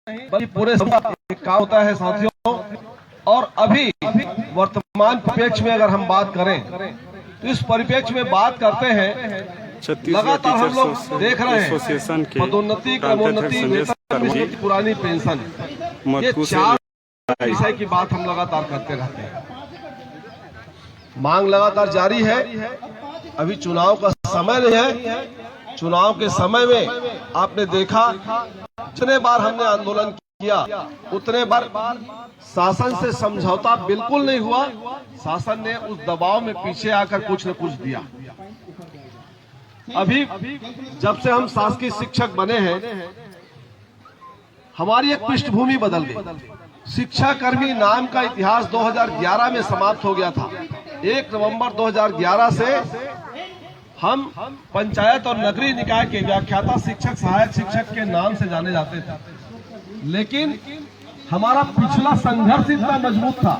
बल्कि पूरे काम होता है साथियों। और अभी वर्तमान परिप्रेक्ष्य में अगर हम बात करें तो इस परिप्रेक्ष्य में बात करते हैं, लगातार हम लोग देख रहे हैं पदोन्नति, क्रमोन्नति, वेतन, पुरानी पेंशन, ये 4 विषय की बात हम लगातार करते रहते हैं। मांग लगातार जारी है। अभी चुनाव का समय नहीं है। चुनाव के समय में आपने देखा जितने बार हमने आंदोलन किया उतने बार शासन से समझौता बिल्कुल नहीं हुआ। शासन ने उस दबाव में पीछे आकर कुछ न कुछ दिया। अभी जब से हम शासकीय शिक्षक बने हैं, हमारी एक पृष्ठभूमि बदल गई। शिक्षा कर्मी नाम का इतिहास 2011 में समाप्त हो गया था। 1 नवंबर 2011 से हम पंचायत और नगरीय निकाय के व्याख्याता शिक्षक, सहायक शिक्षक के नाम से जाने जाते थे। लेकिन हमारा पिछला संघर्ष इतना मजबूत था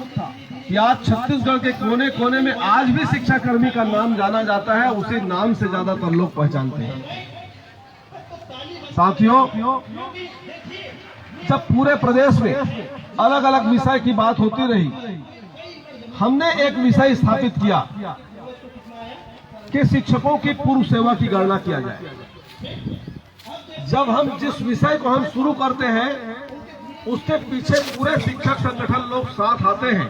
कि आज छत्तीसगढ़ के कोने कोने में आज भी शिक्षा कर्मी का नाम जाना जाता है। उसी नाम से ज्यादातर लोग पहचानते हैं। साथियों, जब पूरे प्रदेश में अलग अलग विषय की बात होती रही, हमने एक विषय स्थापित किया कि शिक्षकों की पूर्व सेवा की गणना किया जाए। जब हम जिस विषय को हम शुरू करते हैं उसके पीछे पूरे शिक्षक संगठन लोग साथ आते हैं,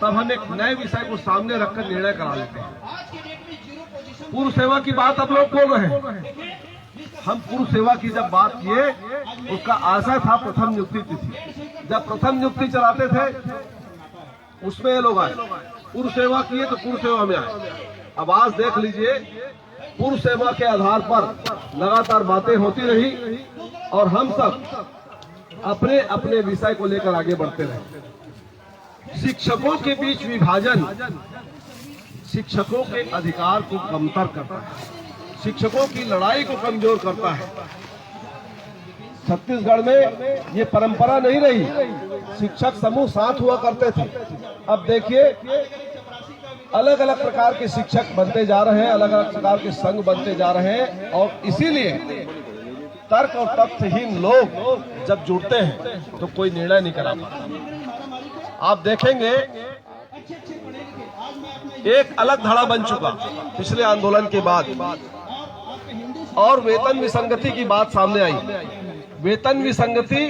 तब हम एक नए विषय को सामने रखकर निर्णय करा लेते हैं। पूर्व सेवा की बात आप लोग बोल रहे हैं। हम पूर्व सेवा की जब बात किए, उसका आशय था प्रथम नियुक्ति तिथि। जब प्रथम नियुक्ति चलाते थे उसमें ये लोग आए, पूर्व सेवा किए तो पूर्व सेवा में आए। अब आज देख लीजिए, पूर्व सेवा के आधार पर लगातार बातें होती रही और हम सब अपने अपने विषय को लेकर आगे बढ़ते रहे। शिक्षकों के बीच विभाजन शिक्षकों के अधिकार को कमतर करता है, शिक्षकों की लड़ाई को कमजोर करता है। छत्तीसगढ़ में ये परंपरा नहीं रही। शिक्षक समूह साथ हुआ करते थे। अब देखिए, अलग अलग प्रकार के शिक्षक बनते जा रहे हैं, अलग अलग प्रकार के संघ बनते जा रहे हैं और इसीलिए तर्क और तथ्यहीन लोग जब जुड़ते हैं तो कोई निर्णय नहीं करा पाता। आप देखेंगे एक अलग धड़ा बन चुका पिछले आंदोलन के बाद और वेतन विसंगति की बात सामने आई। वेतन विसंगति,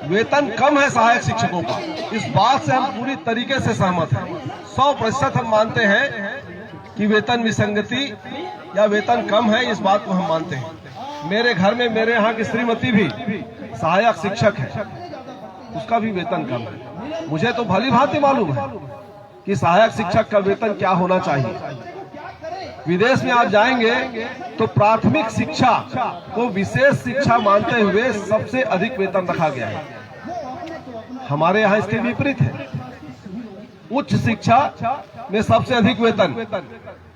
वेतन कम है सहायक शिक्षकों का, इस बात से हम पूरी तरीके से सहमत हैं। 100% हम मानते हैं कि वेतन विसंगति या वेतन कम है, इस बात को हम मानते हैं। मेरे घर में मेरे यहाँ की श्रीमती भी सहायक शिक्षक है, उसका भी वेतन कम है। मुझे तो भली भांति मालूम है कि सहायक शिक्षक का वेतन क्या होना चाहिए। विदेश में आप जाएंगे तो प्राथमिक शिक्षा को विशेष शिक्षा मानते हुए सबसे अधिक वेतन रखा गया है। हमारे यहाँ इसके विपरीत है। उच्च शिक्षा में सबसे अधिक वेतन,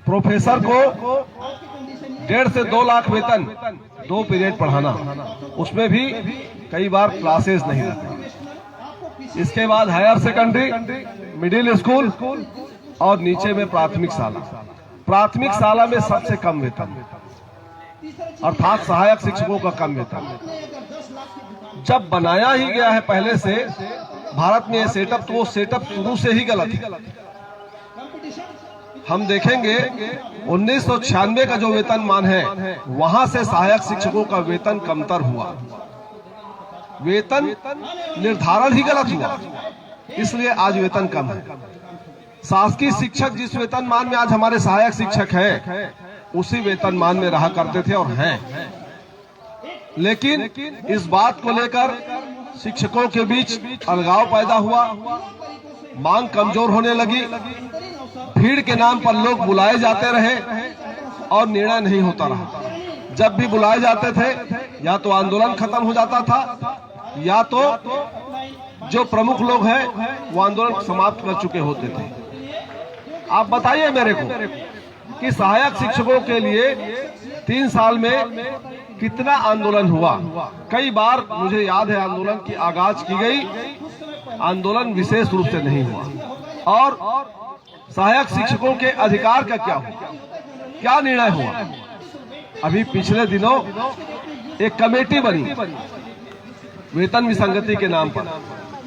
प्रोफेसर को 1.5 से 2 लाख वेतन, 2 पीरियड पढ़ाना, उसमें भी कई बार क्लासेस नहीं रहते। इसके बाद हायर सेकेंडरी, मिडिल स्कूल और नीचे में प्राथमिक शाला। प्राथमिक शाला में सबसे कम वेतन, अर्थात सहायक शिक्षकों का कम वेतन। जब बनाया ही गया है पहले से भारत में ये सेटअप, तो वो सेटअप शुरू से ही गलत है। हम देखेंगे 1996 का जो वेतनमान है, वहां से सहायक शिक्षकों का वेतन कमतर हुआ। वेतन निर्धारण ही गलत हुआ, इसलिए आज वेतन कम है। शासकीय शिक्षक जिस वेतनमान में आज हमारे सहायक शिक्षक हैं, उसी वेतनमान में रहा करते थे और हैं। लेकिन इस बात को लेकर शिक्षकों के बीच अलगाव पैदा हुआ, मांग कमजोर होने लगी, भीड़ के नाम पर लोग बुलाए जाते रहे और निर्णय नहीं होता रहा। जब भी बुलाए जाते थे, या तो आंदोलन खत्म हो जाता था, या तो जो प्रमुख लोग हैं वो आंदोलन समाप्त कर चुके होते थे। आप बताइए मेरे को कि सहायक शिक्षकों के लिए 3 साल में कितना आंदोलन हुआ। कई बार मुझे याद है आंदोलन की आगाज की गई, आंदोलन विशेष रूप से नहीं हुआ। और सहायक शिक्षकों के अधिकार का क्या हुआ, क्या निर्णय हुआ। अभी पिछले दिनों एक कमेटी बनी वेतन विसंगति के नाम पर।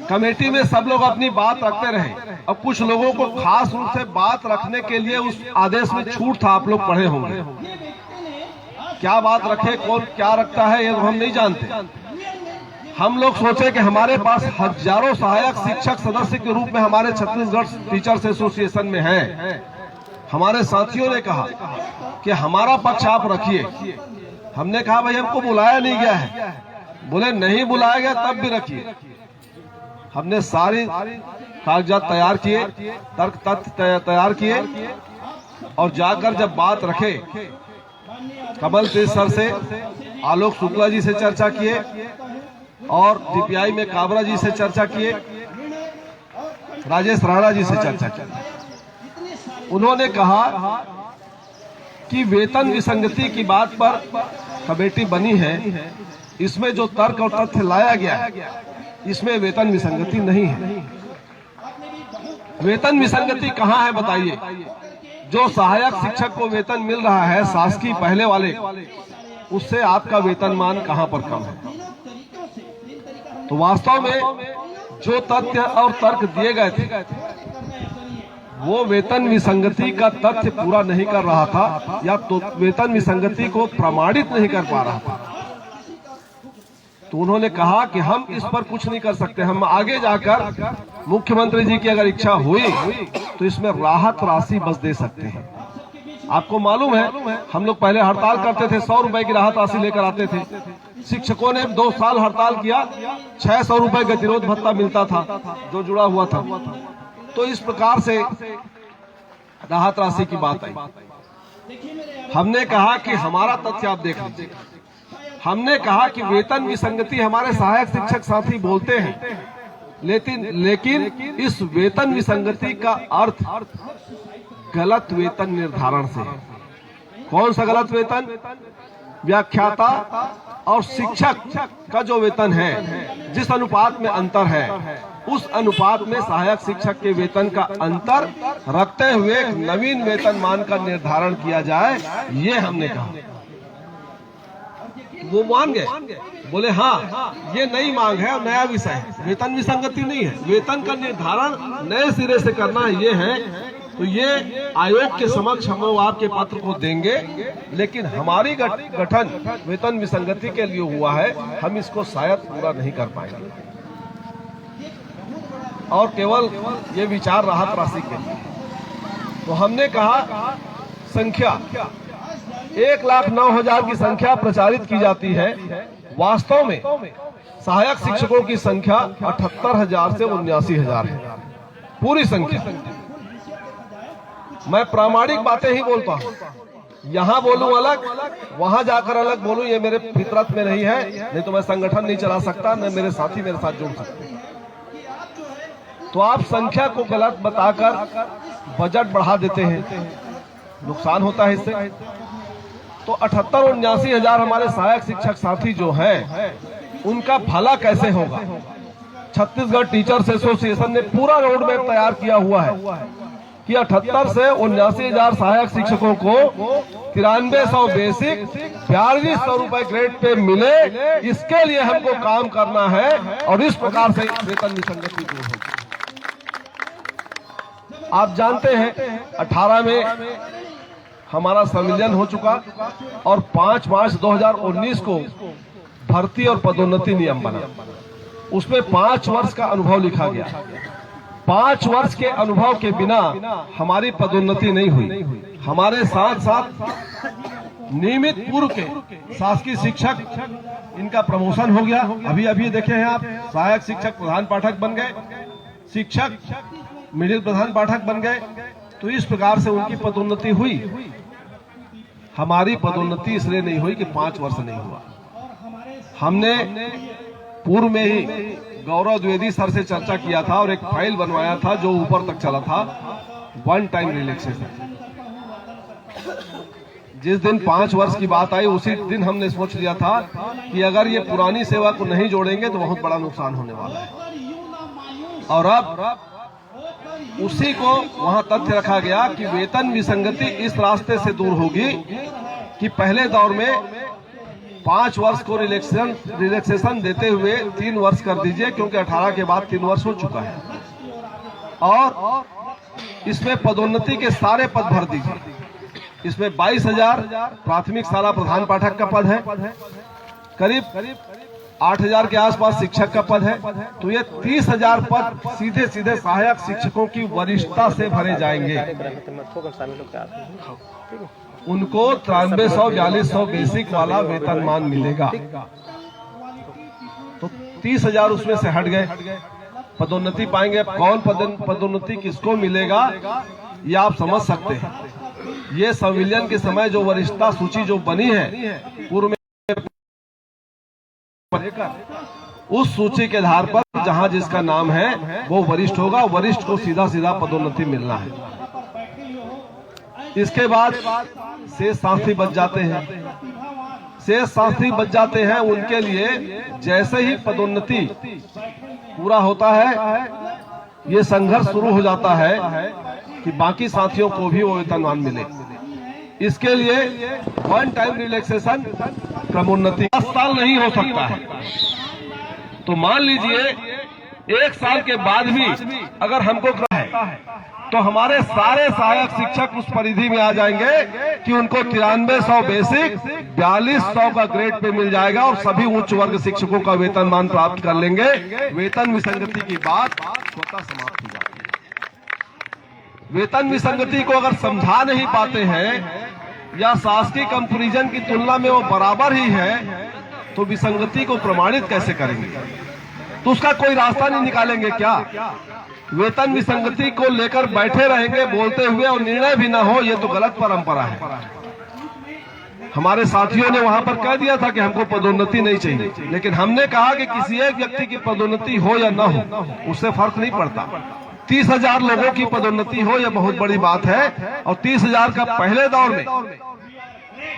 कमेटी में सब लोग अपनी बात रखते रहे। अब कुछ लोगों को खास रूप से बात रखने के लिए उस आदेश में छूट था, आप लोग पढ़े होंगे। क्या बात रखे, कौन क्या रखता है, ये तो हम नहीं जानते। हम लोग सोचे कि हमारे पास हजारों सहायक शिक्षक सदस्य के रूप में हमारे छत्तीसगढ़ टीचर्स एसोसिएशन में हैं। हमारे साथियों ने कहा कि हमारा पक्ष आप रखिए। हमने कहा भाई हमको बुलाया नहीं गया है। बोले नहीं बुलाया गया तब भी रखिए। हमने सारी कागजात तैयार किए, तर्क तथ्य तैयार किए और जाकर जब बात रखे, कमल तेज सर से, आलोक शुक्ला जी से चर्चा किए और डीपीआई में काबरा जी से चर्चा किए, राजेश राणा जी से चर्चा की। उन्होंने कहा कि वेतन विसंगति की बात पर कमेटी बनी है, इसमें जो तर्क और तथ्य लाया गया है इसमें वेतन विसंगति नहीं है। वेतन विसंगति कहाँ है बताइए? जो सहायक शिक्षक को वेतन मिल रहा है शासकीय पहले वाले, उससे आपका वेतनमान कहाँ पर कम है? तो वास्तव में जो तथ्य और तर्क दिए गए थे वो वेतन विसंगति का तथ्य पूरा नहीं कर रहा था या तो वेतन विसंगति को प्रमाणित नहीं कर पा रहा था। तो उन्होंने कहा कि हम इस पर कुछ नहीं कर सकते, हम आगे जाकर मुख्यमंत्री जी की अगर इच्छा हुई तो इसमें राहत राशि बस दे सकते हैं। आपको मालूम है हम लोग पहले हड़ताल करते थे, 100 रुपए की राहत राशि लेकर आते थे। शिक्षकों ने 2 साल हड़ताल किया, 600 रुपए गतिरोध भत्ता मिलता था जो जुड़ा हुआ था। तो इस प्रकार से राहत राशि की बात आई। हमने कहा कि हमारा तथ्य आप देख लीजिए। हमने कहा कि वेतन विसंगति हमारे सहायक शिक्षक साथी बोलते हैं, लेकिन इस वेतन विसंगति का अर्थ गलत वेतन निर्धारण से है। कौन सा गलत वेतन? व्याख्याता और शिक्षक का जो वेतन है, जिस अनुपात में अंतर है, उस अनुपात में सहायक शिक्षक के वेतन का अंतर रखते हुए एक नवीन वेतन मान का निर्धारण किया जाए, ये हमने कहा। वो मान गए, बोले हाँ ये नई मांग है और नया विषय है, वेतन विसंगति नहीं है। वेतन का निर्धारण नए सिरे से करना है, ये है। तो ये आयोग के समक्ष हम लोग आपके पत्र को देंगे, लेकिन हमारी गठन वेतन विसंगति के लिए हुआ है, हम इसको शायद पूरा नहीं कर पाएंगे और केवल ये विचार राहत राशि के लिए। तो हमने कहा संख्या 1,09,000 की संख्या प्रचारित की जाती है, वास्तव में सहायक शिक्षकों की संख्या 78,000 से 79,000 है, पूरी संख्या। मैं प्रामाणिक बातें ही बोलता हूँ, यहाँ बोलूं अलग, वहां जाकर अलग बोलूं, ये मेरे फितरत में नहीं है। नहीं तो मैं संगठन नहीं चला सकता, न मेरे साथी मेरे साथ जुड़ सकते। तो आप संख्या को गलत बताकर बजट बढ़ा देते हैं, नुकसान होता है इससे। तो 78 और 79,000 हमारे सहायक शिक्षक साथी जो हैं, उनका भला कैसे होगा? छत्तीसगढ़ टीचर्स एसोसिएशन ने पूरा रोड मैप तैयार किया हुआ है कि 78 से 79,000 सहायक शिक्षकों को 9300 बेसिक, 4200 रुपए ग्रेड पे मिले। इसके लिए हमको काम करना है और इस प्रकार से वेतन विसंगति दूर होगी। आप जानते हैं 18 में हमारा संविलियन हो चुका और 5 मार्च 2019 को भर्ती और पदोन्नति नियम बना। उसमें 5 वर्ष का अनुभव लिखा गया। 5 वर्ष के अनुभव के बिना हमारी पदोन्नति नहीं हुई। हमारे साथ साथ नियमित पूर्व के शासकीय शिक्षक, इनका प्रमोशन हो गया। अभी अभी देखे हैं आप, सहायक शिक्षक प्रधान पाठक बन गए, शिक्षक मिडिल प्रधान पाठक बन गए। तो इस प्रकार से उनकी पदोन्नति हुई। हमारी पदोन्नति इसलिए नहीं हुई कि 5 वर्ष नहीं हुआ। हमने पूर्व में ही गौरव द्विवेदी सर से चर्चा किया था और एक फाइल बनवाया था जो ऊपर तक चला था, 1 टाइम रिलैक्सेशन। जिस दिन 5 वर्ष की बात आई उसी दिन हमने सोच लिया था कि अगर ये पुरानी सेवा को नहीं जोड़ेंगे तो बहुत बड़ा नुकसान होने वाला है। और अब उसी को वहां तथ्य रखा गया कि वेतन विसंगति इस रास्ते से दूर होगी कि पहले दौर में 5 वर्ष को रिलैक्सेशन देते हुए 3 वर्ष कर दीजिए, क्योंकि 18 के बाद 3 वर्ष हो चुका है। और इसमें पदोन्नति के सारे पद भर दीजिए। इसमें 22,000 प्राथमिक शाला प्रधान पाठक का पद है, करीब 8,000 के आसपास शिक्षक का पद है। तो ये 30,000 पद सीधे सीधे सहायक शिक्षकों की वरिष्ठता से भरे जाएंगे। उनको 9300-4200 बेसिक वाला वेतनमान मिलेगा। तो 30,000 उसमें से हट गए, पदोन्नति पाएंगे। अब कौन पदोन्नति किसको मिलेगा ये आप समझ सकते हैं। ये संविलियन के समय जो वरिष्ठता सूची जो बनी है पूर्व में, उस सूची के आधार पर जहां जिसका नाम है वो वरिष्ठ होगा। वरिष्ठ को सीधा सीधा पदोन्नति मिलना है। इसके बाद शेष साथी बच जाते हैं। शेष साथी बच जाते हैं, उनके लिए जैसे ही पदोन्नति पूरा होता है ये संघर्ष शुरू हो जाता है कि बाकी साथियों को भी वो वेतनमान मिले। इसके लिए 1 टाइम रिलैक्सेशन क्रमोन्नति 10 साल नहीं हो सकता है। तो मान लीजिए 1 साल के बाद भी अगर हमको है तो हमारे सारे सहायक शिक्षक उस परिधि में आ जाएंगे कि उनको 9300 बेसिक 4200 का ग्रेड पे मिल जाएगा और सभी उच्च वर्ग शिक्षकों का वेतनमान प्राप्त कर लेंगे। वेतन विसंगति की बात स्वतः समाप्त हो जाती है। वेतन विसंगति को अगर समझा नहीं पाते हैं या शासकीय कंपैरिजन की तुलना में वो बराबर ही है तो विसंगति को प्रमाणित कैसे करेंगे? तो उसका कोई रास्ता नहीं निकालेंगे क्या? वेतन विसंगति को लेकर बैठे रहेंगे बोलते हुए और निर्णय भी ना हो, ये तो गलत परंपरा है। हमारे साथियों ने वहां पर कह दिया था कि हमको पदोन्नति नहीं चाहिए, लेकिन हमने कहा कि किसी एक व्यक्ति की पदोन्नति हो या ना हो उससे फर्क नहीं पड़ता। 30,000 लोगों की पदोन्नति हो यह बहुत बड़ी बात है। और 30,000 का पहले दौर में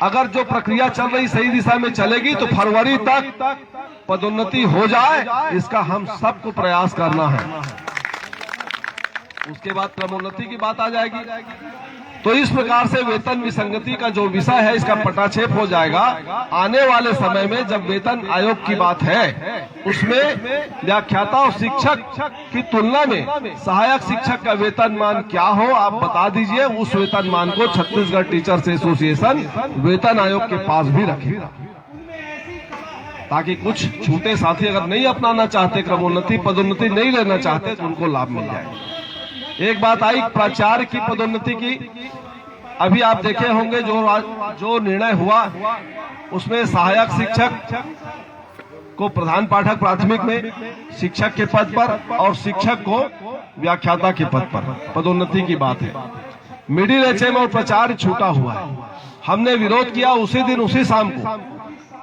अगर जो प्रक्रिया चल रही सही दिशा में चलेगी तो फरवरी तक पदोन्नति हो जाए, इसका हम सबको प्रयास करना है। उसके बाद क्रमोन्नति की बात आ जाएगी। तो इस प्रकार से वेतन विसंगति का जो विषय है इसका पटाक्षेप हो जाएगा। आने वाले समय में जब वेतन आयोग की बात है उसमें व्याख्याता और शिक्षक की तुलना में सहायक शिक्षक का वेतनमान क्या हो आप बता दीजिए। उस वेतनमान को छत्तीसगढ़ टीचर्स एसोसिएशन वेतन आयोग के पास भी रखे, ताकि कुछ छूटे साथी अगर नहीं अपनाना चाहते, क्रमोन्नति पदोन्नति नहीं लेना चाहते तो उनको लाभ मिल जाए। एक बात आई प्राचार्य की पदोन्नति की। अभी आप देखे होंगे जो निर्णय हुआ उसमें सहायक शिक्षक को प्रधान पाठक प्राथमिक में शिक्षक के पद पर और शिक्षक को व्याख्याता के पद पर पदोन्नति की बात है। मिडिल एचएम और प्राचार्य छूटा हुआ है। हमने विरोध किया उसी दिन उसी शाम को,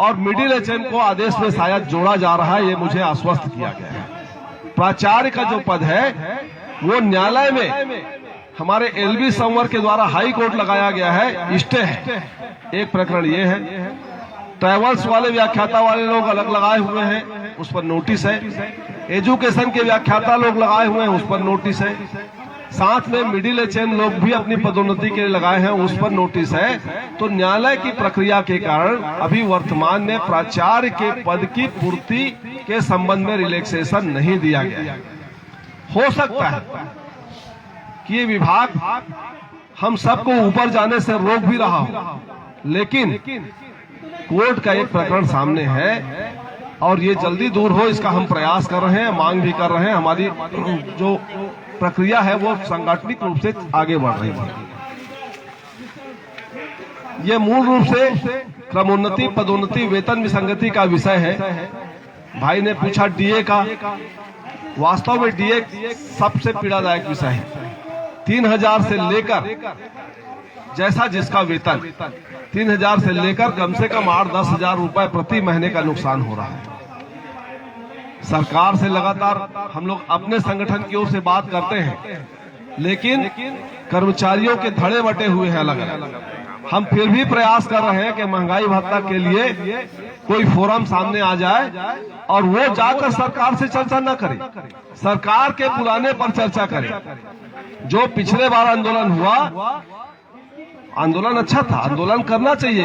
और मिडिल एचएम को आदेश में शायद जोड़ा जा रहा है, ये मुझे आश्वस्त किया गया है। प्राचार्य का जो पद है वो न्यायालय में हमारे एलबी संवर के द्वारा हाई कोर्ट लगाया गया है, स्टे है। एक प्रकरण ये है। ट्रैवल्स वाले व्याख्याता वाले लोग अलग लगाए हुए हैं, उस पर नोटिस है। एजुकेशन के व्याख्याता लोग लगाए हुए हैं, उस पर नोटिस है। साथ में मिडिल एचएम लोग भी अपनी पदोन्नति के लिए लगाए हैं, उस पर नोटिस है। तो न्यायालय की प्रक्रिया के कारण अभी वर्तमान में प्राचार्य के पद की पूर्ति के संबंध में रिलैक्सेशन नहीं दिया गया। हो सकता है कि ये विभाग हम सबको ऊपर जाने से रोक भी रहा हो, लेकिन कोर्ट का एक प्रकरण सामने है और ये जल्दी दूर हो इसका हम प्रयास कर रहे हैं, मांग भी कर रहे हैं। हमारी जो प्रक्रिया है वो सांगठनिक रूप से आगे बढ़ रही है। ये मूल रूप से क्रमोन्नति पदोन्नति वेतन विसंगति का विषय है। भाई ने पूछा डीए का। वास्तव में डीए सबसे पीड़ादायक विषय है। 3,000 से लेकर जैसा जिसका वेतन 3,000 से लेकर कम से कम 8-10 हजार रुपए प्रति महीने का नुकसान हो रहा है। सरकार से लगातार हम लोग अपने संगठन की ओर से बात करते हैं, लेकिन कर्मचारियों के धड़े बटे हुए हैं अलग अलग। हम फिर भी प्रयास कर रहे हैं कि महंगाई भत्ता के लिए कोई फोरम सामने आ जाए और वो जाकर सरकार से चर्चा न करे, सरकार के बुलाने पर चर्चा करे। जो पिछले बार आंदोलन हुआ आंदोलन अच्छा था, आंदोलन करना चाहिए।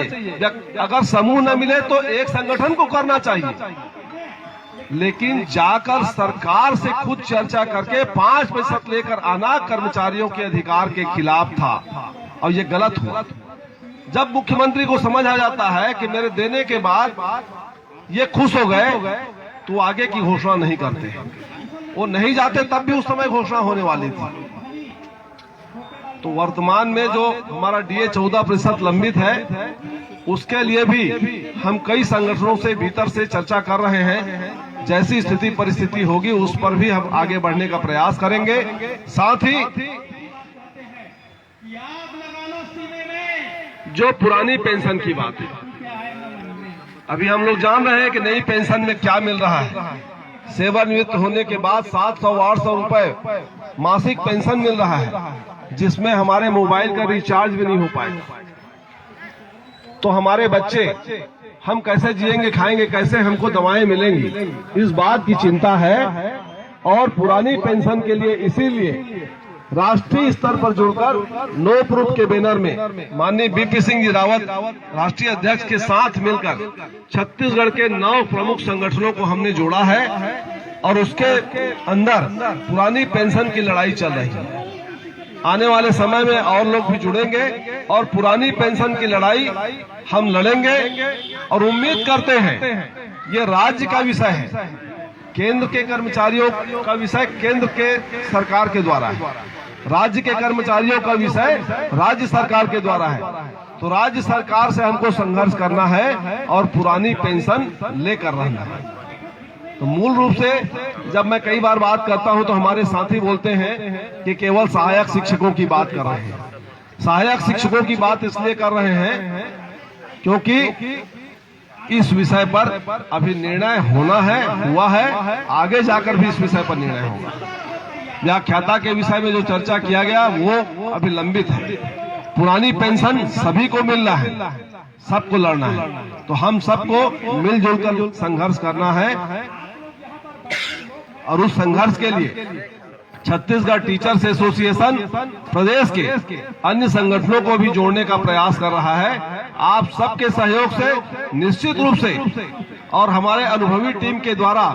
अगर समूह न मिले तो एक संगठन को करना चाहिए, लेकिन जाकर सरकार से खुद चर्चा करके 5% लेकर आना कर्मचारियों के अधिकार के खिलाफ था और ये गलत हुआ। जब मुख्यमंत्री को समझ आ जाता है कि मेरे देने के बाद ये खुश हो गए तो आगे की घोषणा नहीं करते, वो नहीं जाते तब भी उस समय घोषणा होने वाली थी। तो वर्तमान में जो हमारा डीए 14% लंबित है, उसके लिए भी हम कई संगठनों से भीतर से चर्चा कर रहे हैं। जैसी स्थिति परिस्थिति होगी उस पर भी हम आगे बढ़ने का प्रयास करेंगे। साथ ही जो पुरानी पेंशन की बात है, अभी हम लोग जान रहे हैं कि नई पेंशन में क्या मिल रहा है। सेवानिवृत्त होने के बाद 700-800 रुपए मासिक पेंशन मिल रहा है, जिसमें हमारे मोबाइल का रिचार्ज भी नहीं हो पाए। तो हमारे बच्चे हम कैसे जिएंगे, खाएंगे कैसे, हमको दवाएं मिलेंगी, इस बात की चिंता है। और पुरानी पेंशन के लिए इसीलिए राष्ट्रीय स्तर पर जुड़कर नो प्रूफ के बैनर में माननीय बीपी सिंह जी रावत राष्ट्रीय अध्यक्ष के साथ मिलकर छत्तीसगढ़ के 9 प्रमुख संगठनों को हमने जोड़ा है और उसके अंदर पुरानी पेंशन की लड़ाई चल रही है। आने वाले समय में और लोग भी जुड़ेंगे और पुरानी पेंशन की लड़ाई हम लड़ेंगे और उम्मीद करते हैं ये राज्य का विषय है, केंद्र के कर्मचारियों का विषय केंद्र के सरकार के द्वारा है, राज्य के कर्मचारियों का विषय राज्य सरकार के द्वारा है। तो राज्य सरकार से हमको संघर्ष करना है और पुरानी पेंशन लेकर रहना है। तो मूल रूप से जब मैं कई बार बात करता हूं तो हमारे साथी बोलते हैं कि केवल सहायक शिक्षकों की बात कर रहे हैं। सहायक शिक्षकों की बात इसलिए कर रहे हैं क्योंकि इस विषय पर अभी निर्णय होना है, हुआ है, आगे जाकर भी इस विषय पर निर्णय होगा। व्याख्याता के विषय में जो चर्चा किया गया वो अभी लंबित है। पुरानी पेंशन सभी को मिलना है, सबको लड़ना है, तो हम सबको मिलजुल कर संघर्ष करना है। और उस संघर्ष के लिए छत्तीसगढ़ टीचर्स एसोसिएशन प्रदेश के अन्य संगठनों को भी जोड़ने का प्रयास कर रहा है। आप सबके सहयोग से निश्चित रूप से और हमारे अनुभवी टीम के द्वारा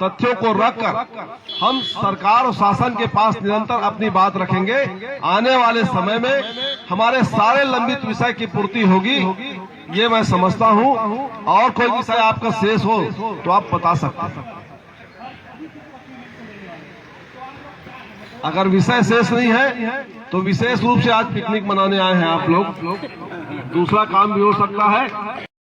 तथ्यों को रखकर हम सरकार और शासन के पास निरंतर अपनी बात रखेंगे। आने वाले समय में हमारे सारे लंबित विषय की पूर्ति होगी, ये मैं समझता हूं। और कोई विषय आपका शेष हो तो आप बता सकते हैं। अगर विषय शेष नहीं है तो विशेष रूप से आज पिकनिक मनाने आए हैं आप लोग, दूसरा काम भी हो सकता है।